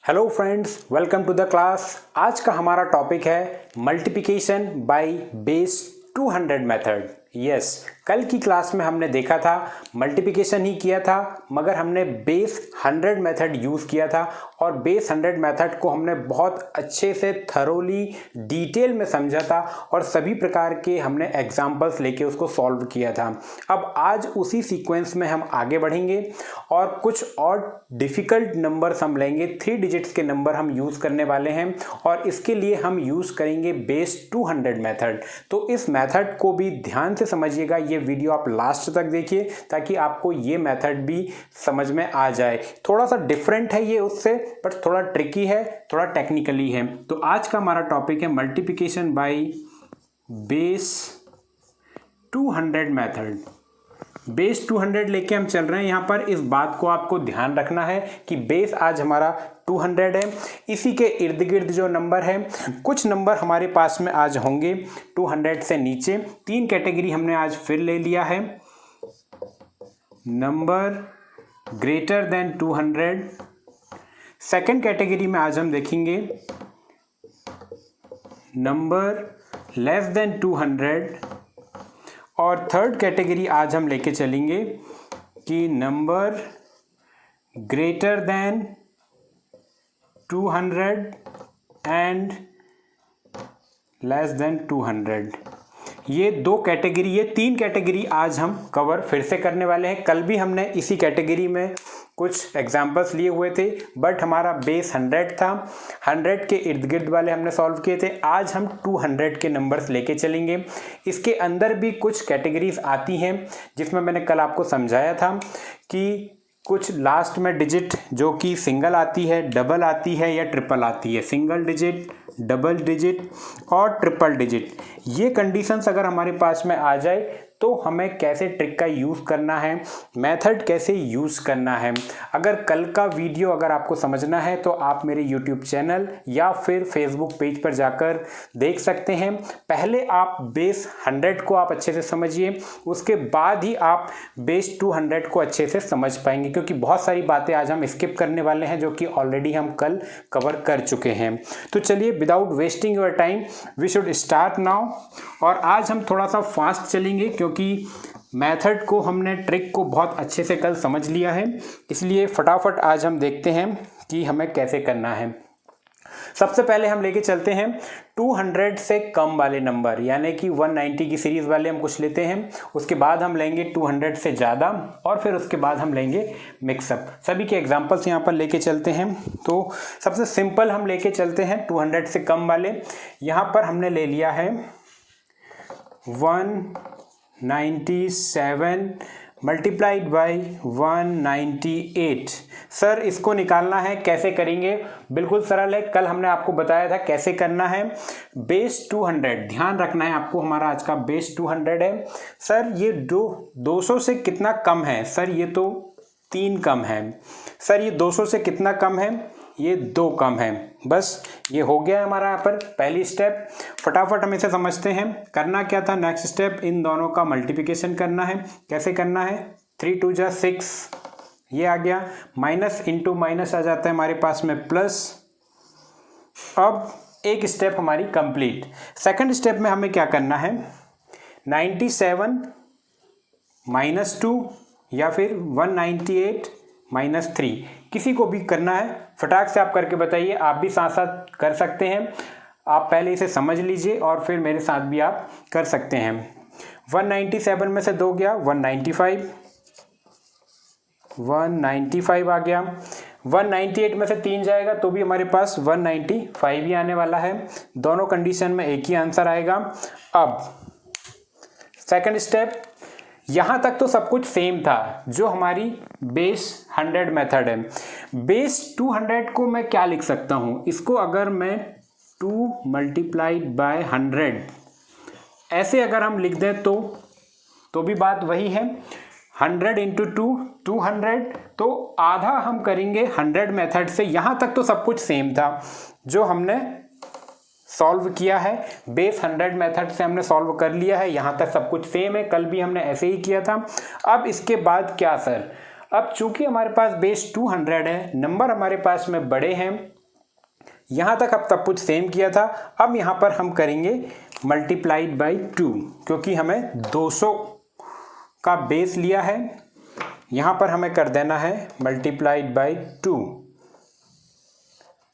Hello friends, welcome to the class. आज का हमारा टॉपिक है multiplication by base 200 method. Yes, कल की क्लास में हमने देखा था मल्टीप्लिकेशन ही किया था, मगर हमने बेस 100 मेथड यूज़ किया था और बेस 100 मेथड को हमने बहुत अच्छे से थरोली डिटेल में समझा था और सभी प्रकार के हमने एग्जाम्पल्स लेके उसको सॉल्व किया था। अब आज उसी सीक्वेंस में हम आगे बढ़ेंगे और कुछ और डिफ़िकल्ट नंबर्स हम लेंगे, 3 डिजिट्स के नंबर हम यूज़ करने वाले हैं और इसके लिए हम यूज़ करेंगे बेस 200 मेथड। तो इस मेथड को भी ध्यान से समझिएगा, ये वीडियो आप लास्ट तक देखिए ताकि आपको ये मेथड भी समझ में आ जाए। थोड़ा सा डिफरेंट है ये उससे, बट थोड़ा ट्रिकी है, थोड़ा टेक्निकली है। तो आज का हमारा टॉपिक है multiplication by base 200 method. Base 200 लेके हम चल रहे हैं। यहाँ पर इस बात को आपको ध्यान रखना है कि बेस आज हमारा 200 है। इसी के इर्द गिर्द जो नंबर है, कुछ नंबर हमारे पास में आज होंगे 200 से नीचे। 3 कैटेगरी हमने आज फिर ले लिया है। Number greater than 200। Second category में आज हम देखेंगे नंबर लेस देन 200 और थर्ड कैटेगरी आज हम लेके चलेंगे कि number greater than 200 and less than 200। ये 2 कैटेगरी, ये 3 कैटेगरी आज हम कवर फिर से करने वाले हैं। कल भी हमने इसी कैटेगरी में कुछ एग्जाम्पल्स लिए हुए थे, बट हमारा बेस 100 था। 100 के इर्द गिर्द वाले हमने सॉल्व किए थे। आज हम 200 के नंबर्स लेके चलेंगे। इसके अंदर भी कुछ कैटेगरीज आती हैं जिसमें मैंने कल आपको समझाया था कि कुछ लास्ट में डिजिट जो कि सिंगल आती है, डबल आती है या ट्रिपल आती है। सिंगल डिजिट, डबल डिजिट और ट्रिपल डिजिट, ये कंडीशंस अगर हमारे पास में आ जाए तो हमें कैसे ट्रिक का यूज़ करना है, मेथड कैसे यूज़ करना है। अगर कल का वीडियो अगर आपको समझना है तो आप मेरे यूट्यूब चैनल या फिर फेसबुक पेज पर जाकर देख सकते हैं। पहले आप बेस 100 को आप अच्छे से समझिए, उसके बाद ही आप बेस 200 को अच्छे से समझ पाएंगे, क्योंकि बहुत सारी बातें आज हम स्किप करने वाले हैं जो कि ऑलरेडी हम कल कवर कर चुके हैं। तो चलिए, without wasting your time we should start now. और आज हम थोड़ा सा फास्ट चलेंगे क्योंकि मेथड को हमने, ट्रिक को बहुत अच्छे से कल समझ लिया है, इसलिए फटाफट आज हम देखते हैं कि हमें कैसे करना है। सबसे पहले हम लेके चलते हैं 200 से कम वाले नंबर, यानी कि 190 की सीरीज वाले हम कुछ लेते हैं। उसके बाद हम लेंगे 200 से ज़्यादा और फिर उसके बाद हम लेंगे मिक्सअप। सभी के एग्जांपल्स यहाँ पर लेके चलते हैं। तो सबसे सिंपल हम लेके चलते हैं 200 से कम वाले। यहाँ पर हमने ले लिया है 197 मल्टीप्लाइड बाई 198। सर, इसको निकालना है, कैसे करेंगे? बिल्कुल सरल है, कल हमने आपको बताया था कैसे करना है। बेस 200 ध्यान रखना है आपको, हमारा आज का बेस 200 है। सर ये 200 से कितना कम है? सर ये तो 3 कम है। सर ये 200 से कितना कम है? ये 2 कम है। बस ये हो गया हमारा यहाँ पर पहली स्टेप। फटाफट हम इसे समझते हैं। करना क्या था? नेक्स्ट स्टेप, इन दोनों का मल्टीप्लिकेशन करना है। कैसे करना है? 3 2 जा 6, ये आ गया। माइनस इंटू माइनस आ जाता है हमारे पास में प्लस। अब एक स्टेप हमारी कंप्लीट। सेकंड स्टेप में हमें क्या करना है? 97 माइनस 2 या फिर 198 माइनस 3, किसी को भी करना है। फटाक से आप करके बताइए, आप भी साथ साथ कर सकते हैं। आप पहले इसे समझ लीजिए और फिर मेरे साथ भी आप कर सकते हैं। 197 में से 2 गया 195 आ गया। 198 में से 3 जाएगा तो भी हमारे पास 195 ही आने वाला है। दोनों कंडीशन में एक ही आंसर आएगा। अब सेकंड स्टेप, यहाँ तक तो सब कुछ सेम था जो हमारी बेस 100 मेथड है। बेस 200 को मैं क्या लिख सकता हूँ? इसको अगर मैं 2 मल्टीप्लाइड बाय 100 ऐसे अगर हम लिख दें तो भी बात वही है। 100 इंटू 200, तो आधा हम करेंगे 100 मेथड से। यहाँ तक तो सब कुछ सेम था जो हमने सॉल्व किया है। बेस 100 मेथड से हमने सॉल्व कर लिया है, यहाँ तक सब कुछ सेम है, कल भी हमने ऐसे ही किया था। अब इसके बाद क्या सर? अब चूंकि हमारे पास बेस 200 है, नंबर हमारे पास में बड़े हैं, यहाँ तक अब तब कुछ सेम किया था। अब यहाँ पर हम करेंगे मल्टीप्लाइड बाई 2, क्योंकि हमें 200 का बेस लिया है। यहाँ पर हमें कर देना है मल्टीप्लाइड बाई 2।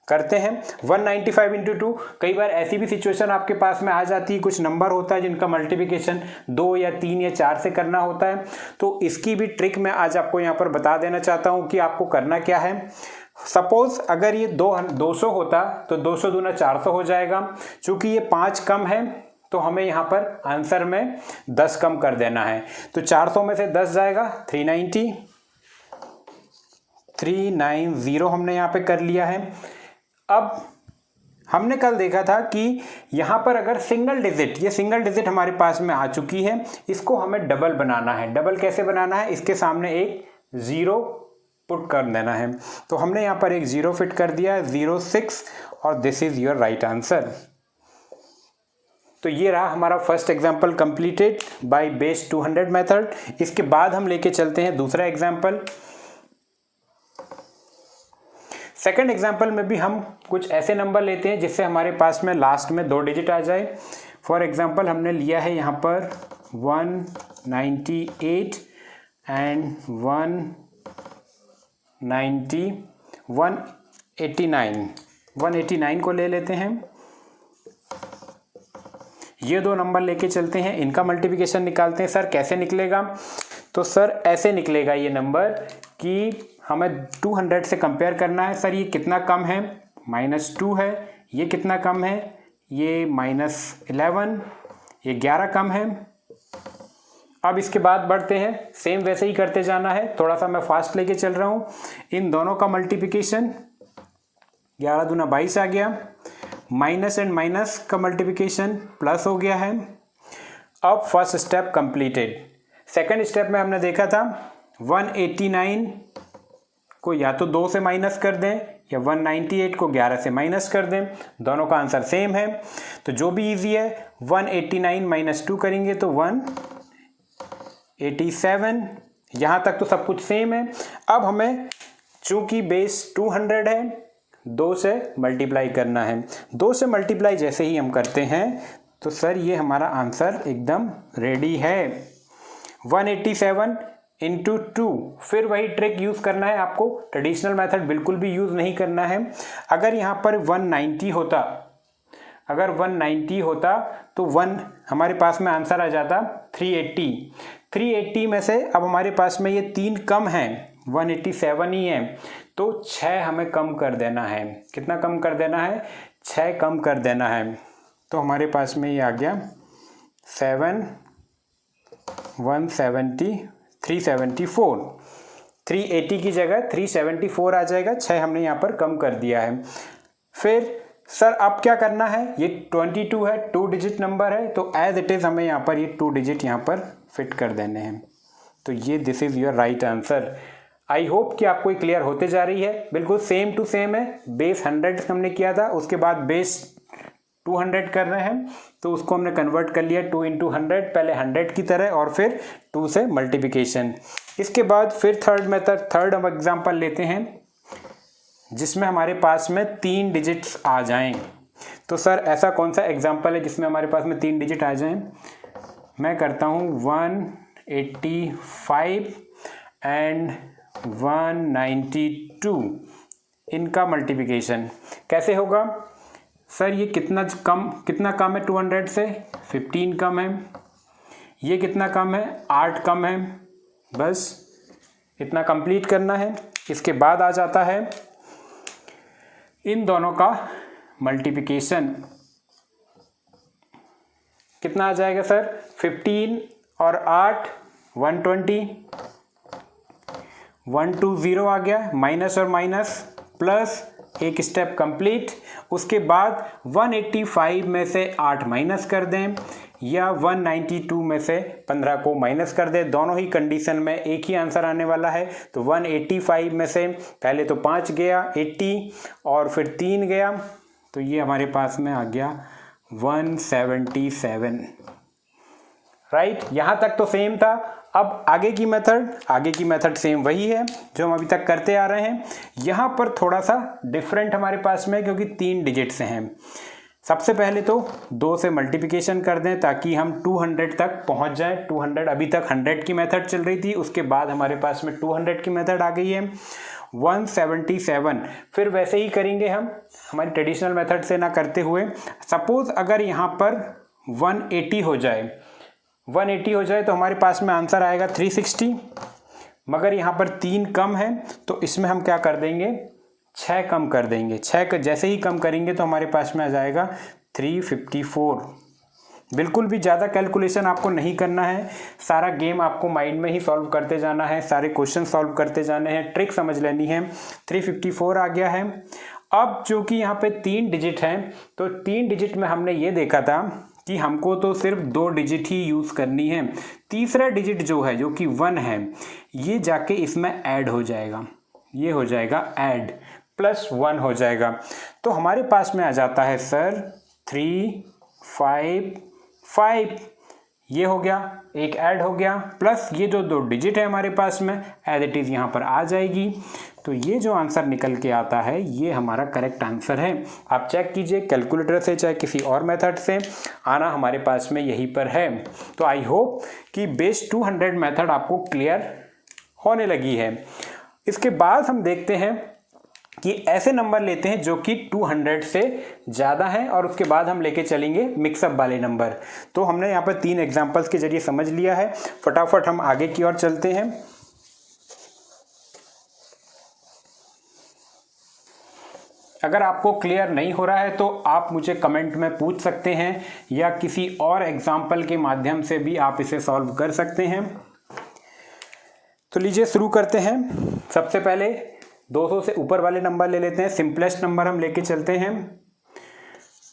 करते हैं 195 इंटू 2। कई बार ऐसी भी सिचुएशन आपके पास में आ जाती है, कुछ नंबर होता है जिनका मल्टीप्लिकेशन 2 या 3 या 4 से करना होता है। तो इसकी भी ट्रिक मैं आज आपको यहाँ पर बता देना चाहता हूँ कि आपको करना क्या है। सपोज अगर ये 200 होता तो 200 दूना 400 हो जाएगा। चूंकि ये 5 कम है तो हमें यहाँ पर आंसर में 10 कम कर देना है। तो 400 में से 10 जाएगा 390 हमने यहाँ पे कर लिया है। अब हमने कल देखा था कि यहाँ पर अगर सिंगल डिजिट, ये सिंगल डिजिट हमारे पास में आ चुकी है, इसको हमें डबल बनाना है। डबल कैसे बनाना है, इसके सामने एक 0 पुट कर देना है। तो हमने यहाँ पर एक 0 फिट कर दिया है, 06, और this is your right answer. तो ये रहा हमारा first example completed by base 200 method. इसके बाद हम लेके चलते हैं दूसरा एग्जाम्पल। सेकंड एग्जाम्पल में भी हम कुछ ऐसे नंबर लेते हैं जिससे हमारे पास में लास्ट में 2 डिजिट आ जाए। फॉर एग्जाम्पल हमने लिया है यहाँ पर 198 एंड 189 को ले लेते हैं। ये 2 नंबर लेके चलते हैं, इनका मल्टीप्लिकेशन निकालते हैं। सर कैसे निकलेगा? तो सर ऐसे निकलेगा ये नंबर कि हमें 200 से कंपेयर करना है। सर ये कितना कम है? -2 है। ये कितना कम है? ये -11। ये 11 कम है। अब इसके बाद बढ़ते हैं, सेम वैसे ही करते जाना है। थोड़ा सा मैं फास्ट लेके चल रहा हूँ। इन दोनों का मल्टीप्लिकेशन 11 दूना 22 आ गया। माइनस एंड माइनस का मल्टीप्लिकेशन प्लस हो गया है। अब first step completed. Second step में हमने देखा था 189 को या तो 2 से माइनस कर दें या 198 को 11 से माइनस कर दें। दोनों का आंसर सेम है। तो जो भी इजी है, 189 - 2 करेंगे तो 187। यहाँ तक तो सब कुछ सेम है। अब हमें चूंकि बेस 200 है, 2 से मल्टीप्लाई करना है। 2 से मल्टीप्लाई जैसे ही हम करते हैं तो सर ये हमारा आंसर एकदम रेडी है। 187 इंटू 2। फिर वही ट्रिक यूज़ करना है आपको, ट्रेडिशनल मेथड बिल्कुल भी यूज़ नहीं करना है। अगर यहाँ पर 190 होता, अगर 190 होता तो 1 हमारे पास में आंसर आ जाता 380। 380 में से अब हमारे पास में ये 3 कम हैं, 187 ही है, तो 6 हमें कम कर देना है। कितना कम कर देना है? 6 कम कर देना है। तो हमारे पास में ये आ गया 7 170 374। 380 की जगह 374 आ जाएगा। 6 हमने यहाँ पर कम कर दिया है। फिर सर अब क्या करना है? ये 22 है, 2 डिजिट नंबर है, तो एज इट इज़ हमें यहाँ पर ये 2 डिजिट यहाँ पर फिट कर देने हैं। तो ये this is your right answer. I hope कि आपको ये क्लियर होते जा रही है। बिल्कुल सेम टू सेम है। बेस 100 हमने किया था, उसके बाद बेस 200 कर रहे हैं, तो उसको हमने कन्वर्ट कर लिया 2 × 100, पहले 100 की तरह और फिर 2 से मल्टीप्लिकेशन। इसके बाद फिर थर्ड मेथड, थर्ड हम एग्जाम्पल लेते हैं जिसमें हमारे पास में 3 डिजिट्स आ जाएं। तो सर ऐसा कौन सा एग्जाम्पल है जिसमें हमारे पास में 3 डिजिट आ जाएं? मैं करता हूँ 185 एंड 192, इनका मल्टीप्लिकेशन कैसे होगा? सर ये कितना कम है 200 से? 15 कम है। ये कितना कम है? 8 कम है। बस इतना कंप्लीट करना है। इसके बाद आ जाता है इन दोनों का मल्टीप्लिकेशन। कितना आ जाएगा सर? 15 और 8 120, 120 आ गया। माइनस और माइनस प्लस, एक स्टेप कंप्लीट। उसके बाद 185 में से 8 माइनस कर दें या 192 में से 15 को माइनस कर दें। दोनों ही कंडीशन में एक ही आंसर आने वाला है। तो 185 में से पहले तो 5 गया, 80 और फिर 3 गया, तो ये हमारे पास में आ गया 177। राइट, यहाँ तक तो सेम था। अब आगे की मेथड सेम वही है जो हम अभी तक करते आ रहे हैं। यहाँ पर थोड़ा सा डिफरेंट हमारे पास में, क्योंकि 3 डिजिट से हैं। सबसे पहले तो 2 से मल्टीप्लिकेशन कर दें ताकि हम 200 तक पहुँच जाएं। 200, अभी तक 100 की मेथड चल रही थी, उसके बाद हमारे पास में 200 की मेथड आ गई है। 177, फिर वैसे ही करेंगे हम हमारी ट्रेडिशनल मेथड से ना करते हुए। सपोज अगर यहाँ पर 180 हो जाए, 180 हो जाए तो हमारे पास में आंसर आएगा 360, मगर यहाँ पर 3 कम है तो इसमें हम क्या कर देंगे, 6 कम कर देंगे। 6 जैसे ही कम करेंगे तो हमारे पास में आ जाएगा 354। बिल्कुल भी ज़्यादा कैलकुलेशन आपको नहीं करना है, सारा गेम आपको माइंड में ही सॉल्व करते जाना है, सारे क्वेश्चन सॉल्व करते जाने हैं, ट्रिक समझ लेनी है। 354 आ गया है। अब जो कि यहाँ पे 3 डिजिट हैं, तो 3 डिजिट में हमने ये देखा था कि हमको तो सिर्फ 2 डिजिट ही यूज़ करनी है। तीसरा डिजिट जो है, जो कि 1 है, ये जाके इसमें ऐड हो जाएगा, ये हो जाएगा ऐड, +1 हो जाएगा। तो हमारे पास में आ जाता है सर 355, ये हो गया, एक ऐड हो गया, प्लस ये जो 2 डिजिट है हमारे पास में एज इट इज़ यहाँ पर आ जाएगी। तो ये जो आंसर निकल के आता है ये हमारा करेक्ट आंसर है। आप चेक कीजिए कैलकुलेटर से चाहे किसी और मेथड से, आना हमारे पास में यहीं पर है। तो आई होप कि बेस 200 मेथड आपको क्लियर होने लगी है। इसके बाद हम देखते हैं कि ऐसे नंबर लेते हैं जो कि 200 से ज़्यादा हैं, और उसके बाद हम लेके चलेंगे मिक्सअप वाले नंबर। तो हमने यहाँ पर 3 एग्जांपल्स के जरिए समझ लिया है। फटाफट हम आगे की ओर चलते हैं। अगर आपको क्लियर नहीं हो रहा है तो आप मुझे कमेंट में पूछ सकते हैं, या किसी और एग्जाम्पल के माध्यम से भी आप इसे सॉल्व कर सकते हैं। तो लीजिए शुरू करते हैं। सबसे पहले 200 से ऊपर वाले नंबर ले लेते हैं। सिंपलेस्ट नंबर हम लेके चलते हैं,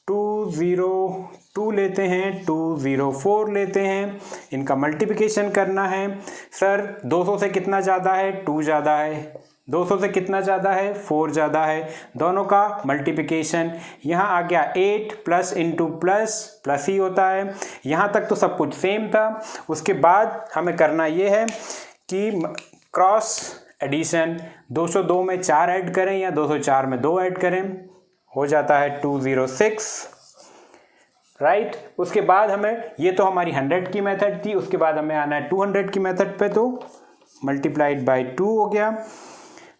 202 लेते हैं, 204 लेते हैं। इनका मल्टीप्लिकेशन करना है। सर 200 से कितना ज़्यादा है, 2 ज़्यादा है। 200 से कितना ज़्यादा है, 4 ज़्यादा है। दोनों का मल्टीप्लिकेशन यहाँ आ गया 8 प्लस इंटू प्लस ही होता है। यहाँ तक तो सब कुछ सेम था। उसके बाद हमें करना ये है कि क्रॉस एडिशन, 202 में 4 ऐड करें या 204 में 2 ऐड करें, हो जाता है 206, राइट। उसके बाद हमें, ये तो हमारी 100 की मेथड थी, उसके बाद हमें आना है 200 की मेथड पे, तो मल्टीप्लाइड बाय 2 हो गया।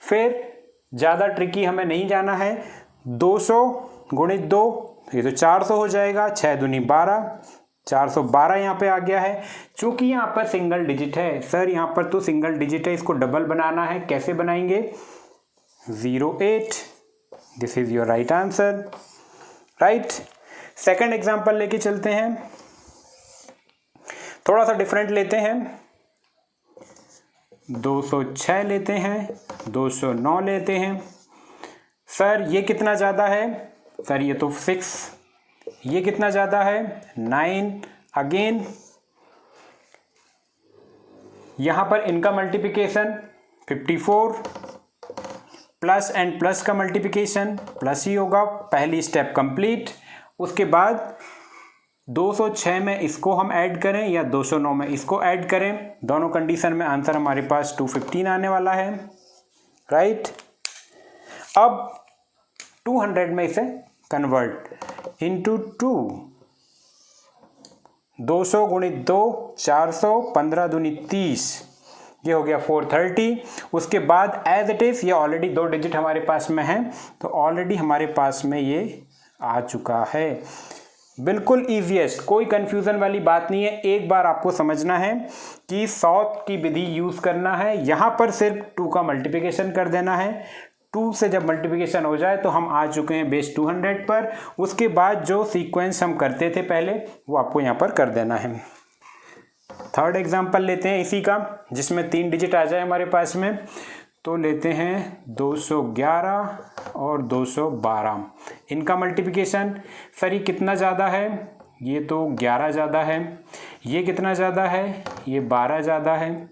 फिर ज़्यादा ट्रिकी हमें नहीं जाना है, 200 गुणित 2, ये तो 400 हो जाएगा, 6 दूनी 12, 412 यहाँ पे आ गया है। चूंकि यहाँ पर सिंगल डिजिट है, सर यहाँ पर तो सिंगल डिजिट है, इसको डबल बनाना है, कैसे बनाएंगे, 08, this is your right answer, right. Second example लेके चलते हैं, थोड़ा सा डिफरेंट लेते हैं। 206 लेते हैं, 209 लेते हैं। सर ये कितना ज़्यादा है, सर ये तो 6, ये कितना ज़्यादा है, 9, अगेन यहाँ पर इनका मल्टीप्लिकेशन 54, प्लस एंड प्लस का मल्टीप्लिकेशन प्लस ही होगा, पहली स्टेप कंप्लीट। उसके बाद 206 में इसको हम ऐड करें या 209 में इसको ऐड करें, दोनों कंडीशन में आंसर हमारे पास 215 आने वाला है, राइट। अब 200 में इसे कन्वर्ट इनटू 2, 200 गुणित 2, 400, 15 दूनी 30, ये हो गया 430। उसके बाद एज इट इज, ये ऑलरेडी 2 डिजिट हमारे पास में है, तो ऑलरेडी हमारे पास में ये आ चुका है। बिल्कुल ईजीएस्ट, कोई कंफ्यूजन वाली बात नहीं है। एक बार आपको समझना है कि सॉल्व की विधि यूज करना है। यहाँ पर सिर्फ 2 का मल्टीप्लिकेशन कर देना है, 2 से जब मल्टीप्लिकेशन हो जाए तो हम आ चुके हैं बेस 200 पर। उसके बाद जो सीक्वेंस हम करते थे पहले, वो आपको यहाँ पर कर देना है। थर्ड एग्जांपल लेते हैं इसी का, जिसमें 3 डिजिट आ जाए हमारे पास में, तो लेते हैं 211 और 212। इनका मल्टीप्लिकेशन, सर ये कितना ज़्यादा है, ये तो 11 ज़्यादा है। ये कितना ज़्यादा है, ये 12 ज़्यादा है।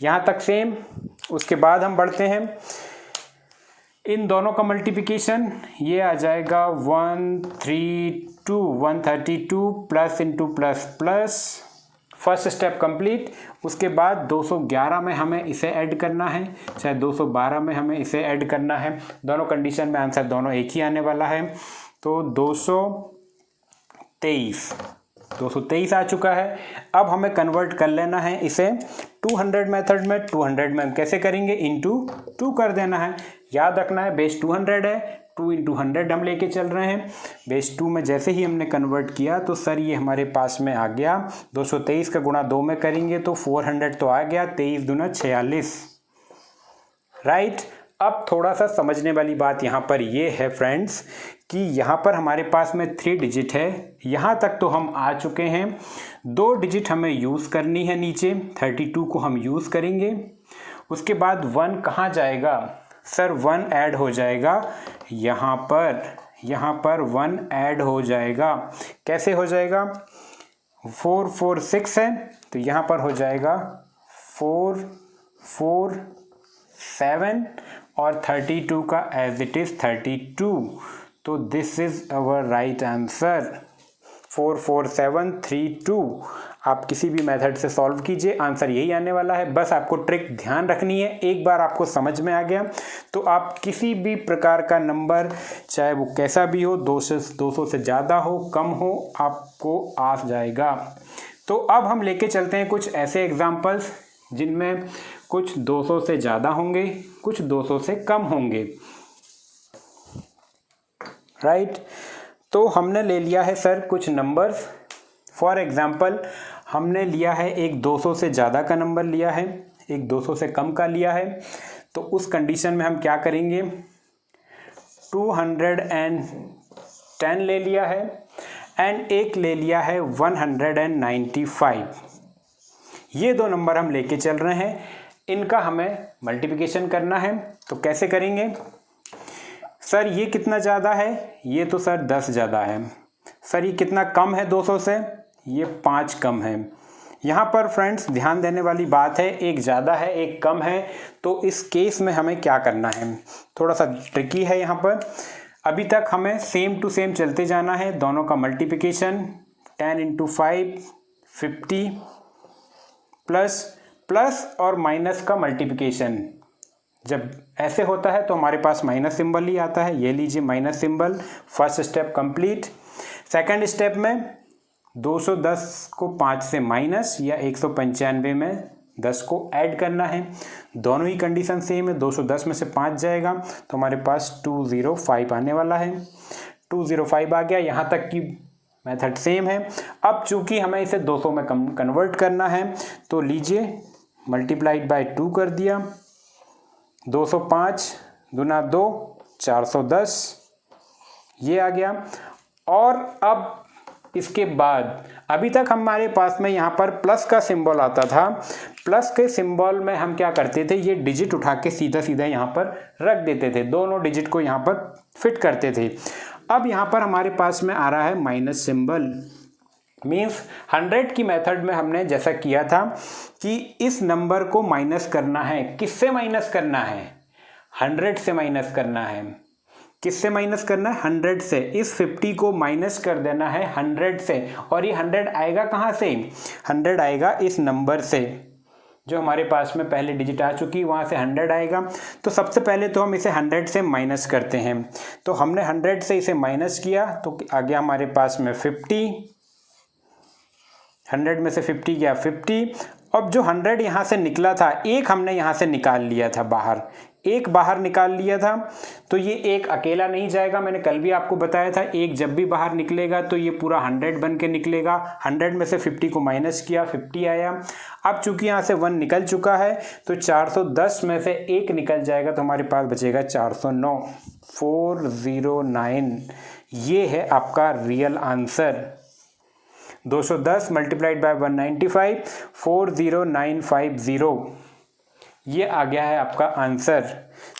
यहाँ तक सेम। उसके बाद हम बढ़ते हैं, इन दोनों का मल्टीप्लिकेशन ये आ जाएगा 132 plus into plus plus first step complete. उसके बाद 211 में हमें इसे ऐड करना है, चाहे 212 में हमें इसे ऐड करना है। दोनों कंडीशन में आंसर दोनों एक ही आने वाला है। तो 223 आ चुका है। अब हमें कन्वर्ट कर लेना है इसे 200 मेथड में। 200 में हम कैसे करेंगे, इंटू 2 कर देना है। याद रखना है बेस 200 है, 2 इंटू 100 हम लेके चल रहे हैं। बेस 2 में जैसे ही हमने कन्वर्ट किया तो सर ये हमारे पास में आ गया। 223 का गुणा 2 में करेंगे तो 400 तो आ गया। 23 दूना 46, राइट। अब थोड़ा सा समझने वाली बात यहाँ पर ये है फ्रेंड्स कि यहाँ पर हमारे पास में 3 डिजिट है। यहाँ तक तो हम आ चुके हैं। 2 डिजिट हमें यूज़ करनी है नीचे, 32 को हम यूज़ करेंगे। उसके बाद 1 कहाँ जाएगा सर, 1 ऐड हो जाएगा यहाँ पर 1 ऐड हो जाएगा। कैसे हो जाएगा, 4 4 6 है तो यहाँ पर हो जाएगा 4 4 7 और 32 का एज इट इज़ 32। तो this is our right answer 44732। आप किसी भी मेथड से सॉल्व कीजिए, आंसर यही आने वाला है। बस आपको ट्रिक ध्यान रखनी है। एक बार आपको समझ में आ गया तो आप किसी भी प्रकार का नंबर, चाहे वो कैसा भी हो, 200 से ज़्यादा हो कम हो, आपको आ जाएगा। तो अब हम लेके चलते हैं कुछ ऐसे एग्जाम्पल्स जिनमें कुछ 200 से ज़्यादा होंगे, कुछ 200 से कम होंगे, राइट। तो हमने ले लिया है सर कुछ नंबर्स। फॉर एग्जांपल हमने लिया है एक 200 से ज़्यादा का नंबर लिया है, एक 200 से कम का लिया है। तो उस कंडीशन में हम क्या करेंगे, 210 ले लिया है एंड एक ले लिया है 195। ये 2 नंबर हम लेके चल रहे हैं, इनका हमें मल्टीप्लिकेशन करना है। तो कैसे करेंगे सर, ये कितना ज़्यादा है, ये तो सर 10 ज़्यादा है। सर ये कितना कम है 200 से, ये 5 कम है। यहाँ पर फ्रेंड्स ध्यान देने वाली बात है, एक ज़्यादा है एक कम है। तो इस केस में हमें क्या करना है, थोड़ा सा ट्रिकी है यहाँ पर। अभी तक हमें सेम टू सेम चलते जाना है, दोनों का मल्टीप्लिकेशन 10 इंटू 5 50 प्लस और माइनस का मल्टीप्लिकेशन। जब ऐसे होता है तो हमारे पास माइनस सिंबल ही आता है। ये लीजिए minus symbol. First step complete. Second step में 210 को 5 से माइनस या 195 में 10 को ऐड करना है। दोनों ही कंडीशन सेम है। 210 में से 5 जाएगा तो हमारे पास 205 आने वाला है। 205 आ गया। यहाँ तक की मेथड सेम है। अब चूंकि हमें इसे 200 में कन्वर्ट करना है तो लीजिए मल्टीप्लाइड बाय 2 कर दिया। 205 गुना 2 410 ये आ गया। और अब इसके बाद अभी तक हमारे पास में यहाँ पर प्लस का सिंबल आता था। प्लस के सिंबल में हम क्या करते थे, ये डिजिट उठा के सीधा सीधा यहाँ पर रख देते थे, दोनों डिजिट को यहाँ पर फिट करते थे। अब यहाँ पर हमारे पास में आ रहा है माइनस सिंबल। मीन्स 100 की मेथड में हमने जैसा किया था कि इस नंबर को माइनस करना है। किससे माइनस करना है, 100 से माइनस करना है। किससे माइनस करना है, 100 से। इस 50 को माइनस कर देना है 100 से। और ये 100 आएगा कहाँ से, 100 आएगा इस नंबर से जो हमारे पास में पहले डिजिट आ चुकी, वहाँ से 100 आएगा। तो सबसे पहले तो हम इसे 100 से माइनस करते हैं। तो हमने 100 से इसे माइनस किया तो आ गया हमारे पास में 50। 100 में से 50 गया 50। अब जो 100 यहाँ से निकला था, एक हमने यहाँ से निकाल लिया था बाहर, एक बाहर निकाल लिया था। तो ये एक अकेला नहीं जाएगा। मैंने कल भी आपको बताया था, एक जब भी बाहर निकलेगा तो ये पूरा 100 बन के निकलेगा। 100 में से 50 को माइनस किया, 50 आया। अब चूंकि यहाँ से 1 निकल चुका है तो 410 में से एक निकल जाएगा तो हमारे पास बचेगा 409, 409। ये है आपका रियल आंसर। 210 multiplied by 195, 40950। ये आ गया है आपका आंसर।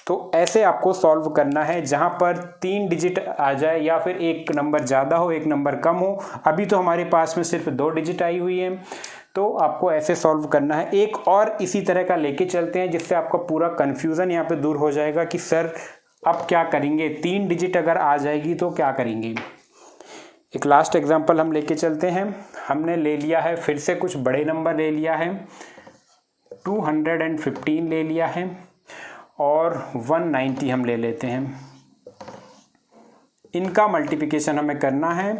तो ऐसे आपको सॉल्व करना है, जहाँ पर 3 डिजिट आ जाए या फिर एक नंबर ज़्यादा हो एक नंबर कम हो। अभी तो हमारे पास में सिर्फ 2 डिजिट आई हुई है, तो आपको ऐसे सॉल्व करना है। एक और इसी तरह का लेके चलते हैं जिससे आपका पूरा कन्फ्यूज़न यहाँ पे दूर हो जाएगा कि सर अब क्या करेंगे, 3 डिजिट अगर आ जाएगी तो क्या करेंगे। एक लास्ट एग्जांपल हम लेके चलते हैं। हमने ले लिया है, फिर से कुछ बड़े नंबर ले लिया है, 215 ले लिया है और 190 हम ले लेते हैं। इनका मल्टीप्लिकेशन हमें करना है,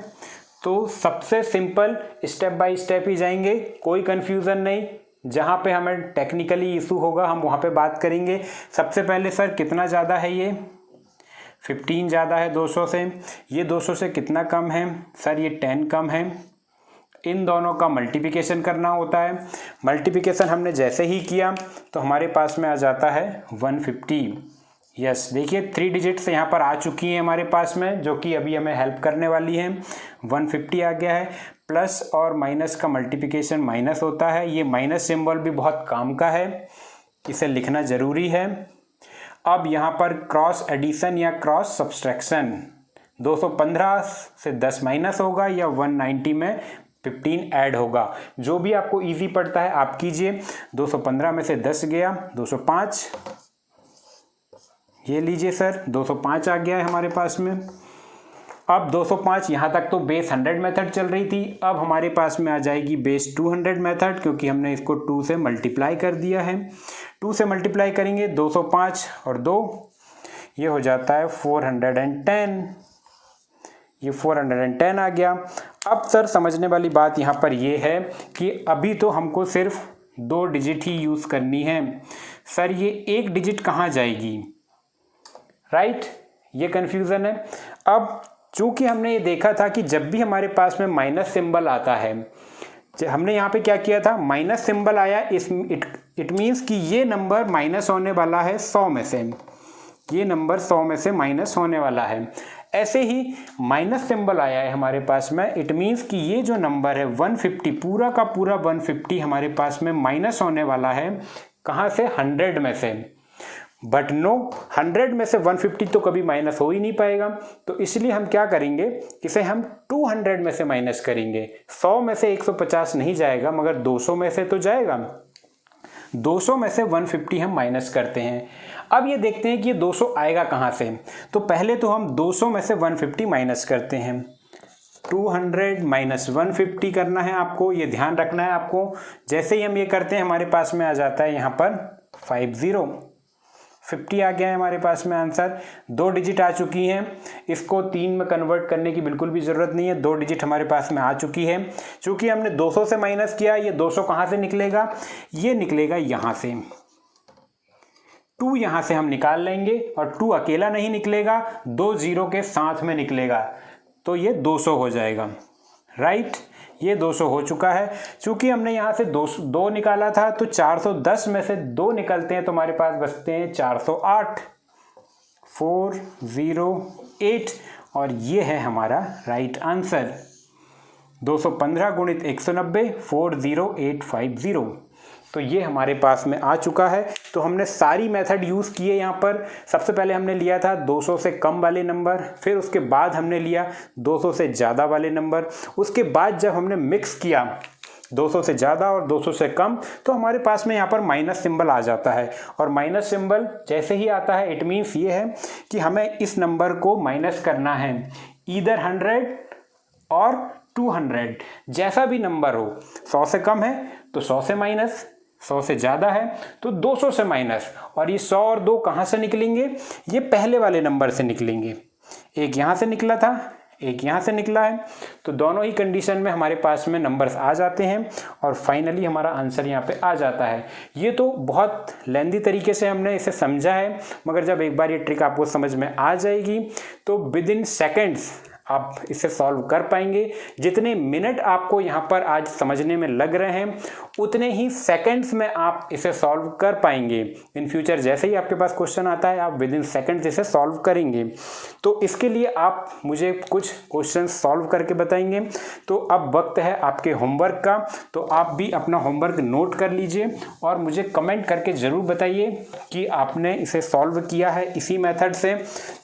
तो सबसे सिंपल स्टेप बाय स्टेप ही जाएंगे, कोई कन्फ्यूज़न नहीं। जहाँ पे हमें टेक्निकली इशू होगा हम वहाँ पे बात करेंगे। सबसे पहले सर कितना ज़्यादा है, ये 15 ज़्यादा है 200 से, ये 200 से कितना कम है सर, ये 10 कम है। इन दोनों का मल्टीप्लिकेशन करना होता है। मल्टीप्लिकेशन हमने जैसे ही किया तो हमारे पास में आ जाता है 150। यस, देखिए 3 डिजिट्स यहाँ पर आ चुकी हैं हमारे पास में, जो कि अभी हमें हेल्प करने वाली है। 150 आ गया है। प्लस और माइनस का मल्टीप्लिकेशन माइनस होता है, ये माइनस सिंबल भी बहुत काम का है, इसे लिखना ज़रूरी है। अब यहाँ पर क्रॉस एडिशन या क्रॉस सब्सट्रैक्शन, 215 से 10 माइनस होगा या 190 में 15 ऐड होगा, जो भी आपको इजी पड़ता है आप कीजिए। 215 में से 10 गया 205, ये लीजिए सर 205 आ गया है हमारे पास में। अब 205 यहाँ तक तो बेस 100 मेथड चल रही थी, अब हमारे पास में आ जाएगी बेस 200 मेथड, क्योंकि हमने इसको 2 से मल्टीप्लाई कर दिया है। 2 से मल्टीप्लाई करेंगे 205 और 2, ये हो जाता है 410, ये 410 आ गया। अब सर समझने वाली बात यहाँ पर ये है कि अभी तो हमको सिर्फ 2 डिजिट ही यूज़ करनी है। सर ये 1 डिजिट कहाँ जाएगी, राइट, ये कन्फ्यूज़न है। अब चूँकि हमने ये देखा था कि जब भी हमारे पास में माइनस सिंबल आता है, हमने यहाँ पे क्या किया था, माइनस सिंबल आया, इट मीन्स कि ये नंबर माइनस होने वाला है 100 में से, ये नंबर 100 में से माइनस होने वाला है। ऐसे ही माइनस सिंबल आया है हमारे पास में, इट मीन्स कि ये जो नंबर है 150, पूरा का पूरा 150 हमारे पास में माइनस होने वाला है। कहाँ से, 100 में से। बट नो, 100 में से 150 तो कभी माइनस हो ही नहीं पाएगा, तो इसलिए हम क्या करेंगे, इसे हम 200 में से माइनस करेंगे। 100 में से 150 नहीं जाएगा, मगर 200 में से तो जाएगा। 200 में से 150 हम माइनस करते हैं। अब ये देखते हैं कि ये 200 आएगा कहाँ से, तो पहले तो हम 200 में से 150 माइनस करते हैं। 200 माइनस 150 करना है आपको, ये ध्यान रखना है आपको। जैसे ही हम ये करते हैं हमारे पास में आ जाता है यहाँ पर 50 आ गया है हमारे पास में आंसर। 2 डिजिट आ चुकी हैं, इसको 3 में कन्वर्ट करने की बिल्कुल भी ज़रूरत नहीं है, 2 डिजिट हमारे पास में आ चुकी है। चूँकि हमने 200 से माइनस किया, ये 200 कहाँ से निकलेगा, ये निकलेगा यहाँ से। 2 यहाँ से हम निकाल लेंगे, और 2 अकेला नहीं निकलेगा, 2 0 के साथ में निकलेगा, तो ये 200 हो जाएगा, राइट। ये 200 हो चुका है। चूँकि हमने यहाँ से 2 निकाला था, तो 410 में से 2 निकलते हैं तो हमारे पास बचते हैं 408, 408, और ये है हमारा राइट आंसर। 215 गुणित 190, 40850, तो ये हमारे पास में आ चुका है। तो हमने सारी मेथड यूज़ किए यहाँ पर। सबसे पहले हमने लिया था 200 से कम वाले नंबर, फिर उसके बाद हमने लिया 200 से ज़्यादा वाले नंबर। उसके बाद जब हमने मिक्स किया 200 से ज़्यादा और 200 से कम, तो हमारे पास में यहाँ पर माइनस सिंबल आ जाता है। और माइनस सिंबल जैसे ही आता है, इट मीन्स ये है कि हमें इस नंबर को माइनस करना है, ईदर 100 और 200, जैसा भी नंबर हो। 100 से कम है तो 100 से माइनस, 100 से ज़्यादा है तो 200 से माइनस। और ये 100 और 2 कहाँ से निकलेंगे, ये पहले वाले नंबर से निकलेंगे। एक यहाँ से निकला था, एक यहाँ से निकला है, तो दोनों ही कंडीशन में हमारे पास में नंबर्स आ जाते हैं और फाइनली हमारा आंसर यहाँ पे आ जाता है। ये तो बहुत लेंदी तरीके से हमने इसे समझा है, मगर जब एक बार ये ट्रिक आपको समझ में आ जाएगी तो विद इन सेकेंड्स आप इसे सॉल्व कर पाएंगे। जितने मिनट आपको यहाँ पर आज समझने में लग रहे हैं, उतने ही सेकंड्स में आप इसे सॉल्व कर पाएंगे। इन फ्यूचर जैसे ही आपके पास क्वेश्चन आता है, आप विद इन सेकंड्स इसे सॉल्व करेंगे। तो इसके लिए आप मुझे कुछ क्वेश्चन सॉल्व करके बताएंगे। तो अब वक्त है आपके होमवर्क का, तो आप भी अपना होमवर्क नोट कर लीजिए और मुझे कमेंट करके ज़रूर बताइए कि आपने इसे सॉल्व किया है इसी मेथड से,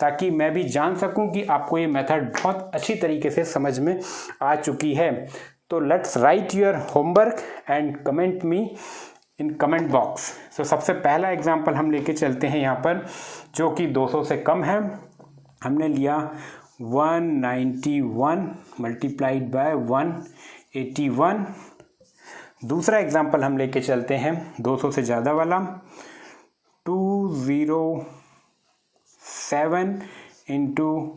ताकि मैं भी जान सकूँ कि आपको ये मेथड बहुत अच्छी तरीके से समझ में आ चुकी है। तो let's write your homework and comment me in comment box. तो सबसे पहला एग्जांपल हम लेके चलते हैं यहाँ पर, जो कि 200 से कम है। हमने लिया 191 मल्टीप्लाइड बाय 181। दूसरा एग्जाम्पल हम लेके चलते हैं 200 से ज़्यादा वाला, 207 इंटू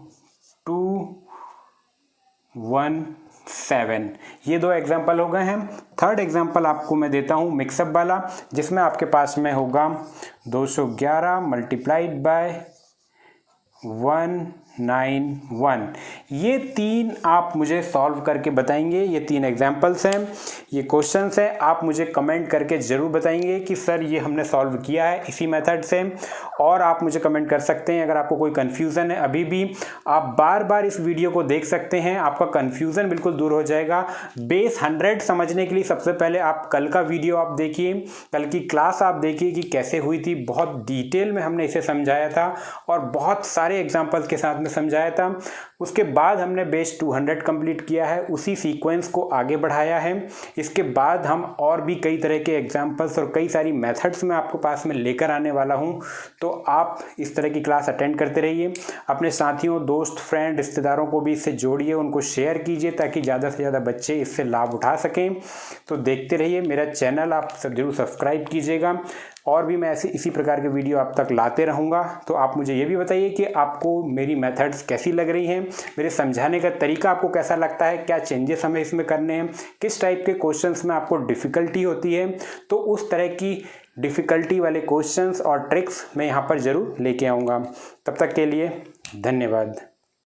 217। ये दो एग्जाम्पल हो गए हैं। थर्ड एग्जाम्पल आपको मैं देता हूँ मिक्सअप वाला, जिसमें आपके पास में होगा 211 मल्टीप्लाइड बाय 191। ये तीन आप मुझे सॉल्व करके बताएंगे। ये तीन एग्जाम्पल्स हैं, ये क्वेश्चंस हैं। आप मुझे कमेंट करके ज़रूर बताएंगे कि सर ये हमने सॉल्व किया है इसी मेथड से। और आप मुझे कमेंट कर सकते हैं अगर आपको कोई कन्फ्यूज़न है। अभी भी आप बार बार इस वीडियो को देख सकते हैं, आपका कन्फ्यूज़न बिल्कुल दूर हो जाएगा। बेस 100 समझने के लिए सबसे पहले आप कल का वीडियो आप देखिए, कल की क्लास आप देखिए कि कैसे हुई थी। बहुत डिटेल में हमने इसे समझाया था और बहुत सारे एग्जाम्पल्स के साथ में समझाया था। उसके बाद हमने बेस 200 कंप्लीट किया है, उसी सीक्वेंस को आगे बढ़ाया है। इसके बाद हम और भी कई तरह के एग्जाम्पल्स और कई सारी मेथड्स में आपको पास में लेकर आने वाला हूं। तो आप इस तरह की क्लास अटेंड करते रहिए, अपने साथियों, दोस्त, फ्रेंड, रिश्तेदारों को भी इससे जोड़िए, उनको शेयर कीजिए ताकि ज़्यादा से ज़्यादा बच्चे इससे लाभ उठा सकें। तो देखते रहिए मेरा चैनल, आप सब जरूर सब्सक्राइब कीजिएगा और भी मैं ऐसे इसी प्रकार के वीडियो आप तक लाते रहूँगा। तो आप मुझे ये भी बताइए कि आपको मेरी मेथड्स कैसी लग रही हैं, मेरे समझाने का तरीका आपको कैसा लगता है, क्या चेंजेस हमें इसमें करने हैं, किस टाइप के क्वेश्चंस में आपको डिफ़िकल्टी होती है। तो उस तरह की डिफ़िकल्टी वाले क्वेश्चंस और ट्रिक्स मैं यहाँ पर ज़रूर लेके आऊँगा। तब तक के लिए धन्यवाद।